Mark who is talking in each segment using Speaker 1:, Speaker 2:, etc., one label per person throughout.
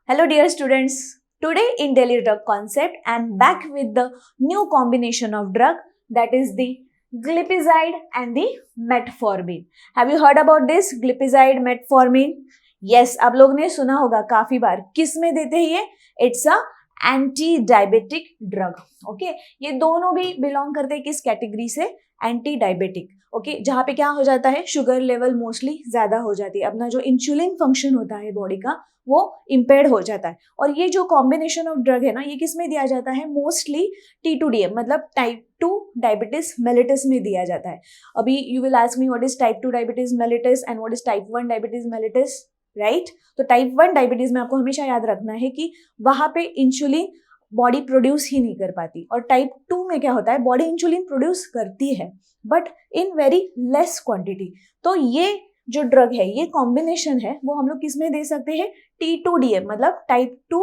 Speaker 1: Hello dear students, today in Daily Drug Concept I am back with the new combination of drug, that is the glipizide and the metformin. Have you heard about this glipizide metformin? Yes, आप लोग ने सुना होगा काफी बार. किस में देते हैं ये? It's a anti diabetic drug. Okay, ये दोनों भी बिलोंग करते हैं किस कैटेगरी से? Anti diabetic. ओके, जहाँ पे क्या हो जाता है, शुगर लेवल मोस्टली ज्यादा हो जाती है, अपना जो इंसुलिन फंक्शन होता है बॉडी का वो इम्पेयर्ड हो जाता है. और ये जो कॉम्बिनेशन ऑफ ड्रग है ना, ये किस में दिया जाता है? मोस्टली T2DM मतलब टाइप 2 डायबिटीज मेलिटस में दिया जाता है. अभी you will ask me what is type 2 diabetes mellitus and what is type 1 diabetes mellitus, right? तो टाइप 1 डायबिटीज में आपको हमेशा याद रखना है कि वहां पे इंसुलिन बॉडी प्रोड्यूस ही नहीं कर पाती, और टाइप 2 में क्या होता है, बॉडी इंसुलिन प्रोड्यूस करती है but in very less quantity. तो ये जो ड्रग है, ये कॉम्बिनेशन है, वो हम लोग किस में दे सकते हैं? T2DM मतलब टाइप 2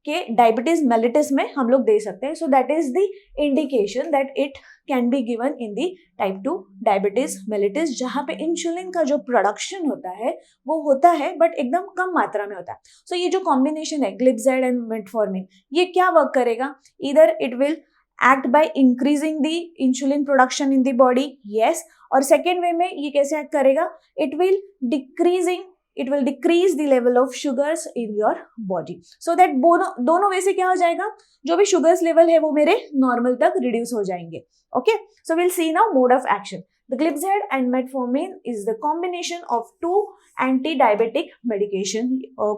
Speaker 1: के डायबिटीज मेलिटस में हम लोग दे सकते हैं. So that is the indication that it can be given in the type 2 diabetes mellitus, जहाँ पे इंसुलिन का जो प्रोडक्शन होता है वो होता है बट एकदम कम मात्रा में होता है. सो ये जो कॉम्बिनेशन है ग्लिप्जाइड एंड मेटफॉर्मिन, ये क्या वर्क करेगा? इधर it will act by increasing the insulin production in the body, yes. और सेकेंड वे में ये कैसे एक्ट करेगा? It will decrease the level of sugars in your body, so that दोनों वे से क्या हो जाएगा, जो भी शुगर्स लेवल है वो मेरे नॉर्मल तक रिड्यूस हो जाएंगे. Okay, so will C now mode of action. The glipizide and metformin is the combination of two anti-diabetic medication.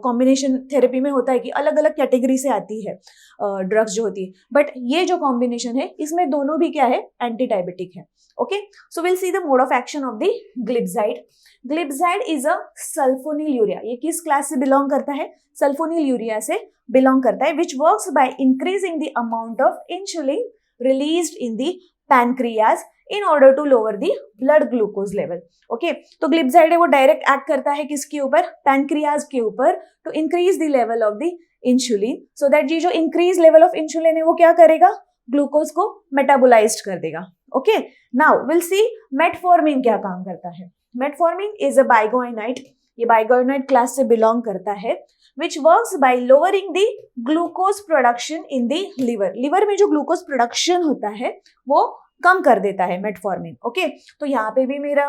Speaker 1: Combination therapy में होता है कि अलग अलग कैटेगरी से आती है ड्रग्स जो होती है, बट ये जो कॉम्बिनेशन है इसमें दोनों भी क्या है? एंटी डायबिटिक है. Okay, so will see the mode of action of the glipizide. Glipizide is a sulfonyl urea. ये किस क्लास से बिलोंग करता है? सल्फोनिल यूरिया से बिलोंग करता है, which works by increasing the amount of insulin released in the pancreas in order to lower the blood glucose level. Okay, तो ग्लिप्जाइड है वो डायरेक्ट एक्ट करता है किसके ऊपर? पैनक्रियाज के ऊपर, to increase the level of the insulin, so that ये जो इंक्रीज लेवल ऑफ इंसुलिन है वो क्या करेगा? ग्लूकोज को मेटाबोलाइज कर देगा. Okay, now will see metformin क्या काम करता है. Metformin is a biguanide. ये बाइगोइनाइड क्लास से बिलोंग करता है, which works by lowering the glucose production in the liver. Liver में जो ग्लूकोज प्रोडक्शन होता है वो कम कर देता है मेटफॉर्मिन. ओके, तो यहाँ पे भी मेरा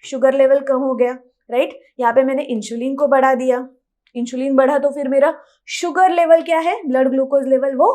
Speaker 1: शुगर लेवल कम हो गया, राइट? यहाँ पे मैंने इंसुलिन को बढ़ा दिया, इंसुलिन बढ़ा तो फिर मेरा शुगर लेवल क्या है? ब्लड ग्लूकोज लेवल वो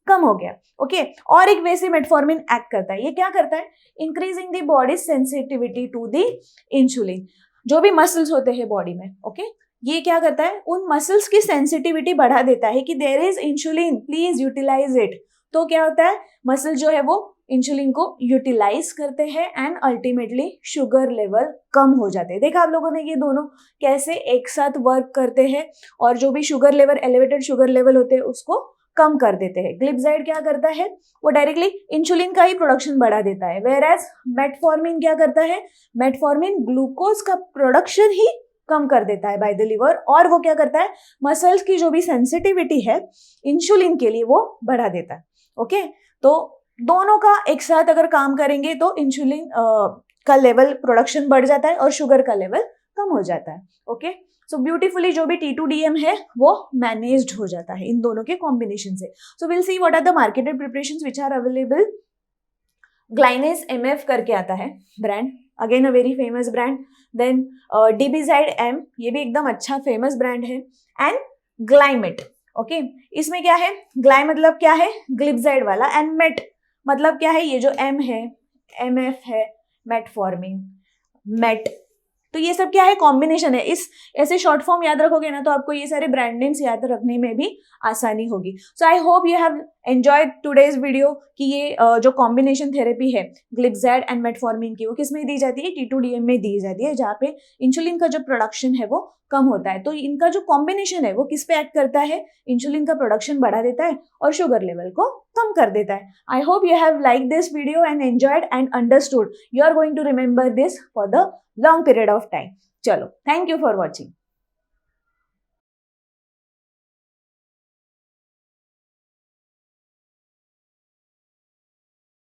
Speaker 1: कम हो गया. ओके, और एक वे से मेटफॉर्मिन एक्ट करता है. ये क्या करता है? Increasing the body sensitivity to the insulin. जो भी मसल्स होते हैं बॉडी में, ओके, ये क्या करता है? उन मसल्स की सेंसिटिविटी बढ़ा देता है कि there is insulin, please utilize it. तो क्या होता है? मसल जो है वो इंसुलिन को यूटिलाइज करते हैं एंड अल्टीमेटली शुगर लेवल कम हो जाते हैं. देखा आप लोगों ने ये दोनों कैसे एक साथ वर्क करते हैं, और जो भी sugar level, elevated sugar level होते हैं उसको कम कर देते हैं. ग्लिप्जाइड क्या करता है? वो डायरेक्टली इंसुलिन का ही प्रोडक्शन बढ़ा देता है, वेयर एज मेटफॉर्मिन क्या करता है? मेटफॉर्मिन ग्लूकोज का प्रोडक्शन ही कम कर देता है बाय द लिवर, और वो क्या करता है? मसल्स की जो भी सेंसिटिविटी है इंसुलिन के लिए वो बढ़ा देता है. ओके, तो दोनों का एक साथ अगर काम करेंगे तो इंसुलिन का लेवल प्रोडक्शन बढ़ जाता है और शुगर का लेवल कम हो जाता है. ओके, सो ब्यूटीफुली जो भी T2DM है वो मैनेज्ड हो जाता है इन दोनों के कॉम्बिनेशन से. So will see what are the marketed preparations which are available. Glynase MF करके आता है brand, again a very famous brand. Then Dibizide M, ये भी एकदम अच्छा फेमस ब्रांड है. And Glimet. ओके, इसमें क्या है? ग्लाइ मतलब क्या है? ग्लिप्जाइड वाला, एंड मेट मतलब क्या है? ये जो M है, MF है, मेटफॉर्मिन, मेट. तो ये सब क्या है? कॉम्बिनेशन है. इस ऐसे शॉर्ट फॉर्म याद रखोगे ना तो आपको ये सारे ब्रांड नेम्स याद रखने में भी आसानी होगी. So I hope you have enjoyed today's video कि ये जो कॉम्बिनेशन थेरेपी है ग्लिप्जाइड एंड मेटफॉर्मिन की, वो किस में दी जाती है? T2DM में दी जाती है, जहाँ पे इंसुलिन का जो प्रोडक्शन है वो कम होता है. तो इनका जो कॉम्बिनेशन है वो किस पे एक्ट करता है? इंसुलिन का प्रोडक्शन बढ़ा देता है और शुगर लेवल को कम कर देता है. I hope you have like this video and enjoyed and understood. You are going to remember this for the long period of time. चलो, थैंक यू फॉर वॉचिंग.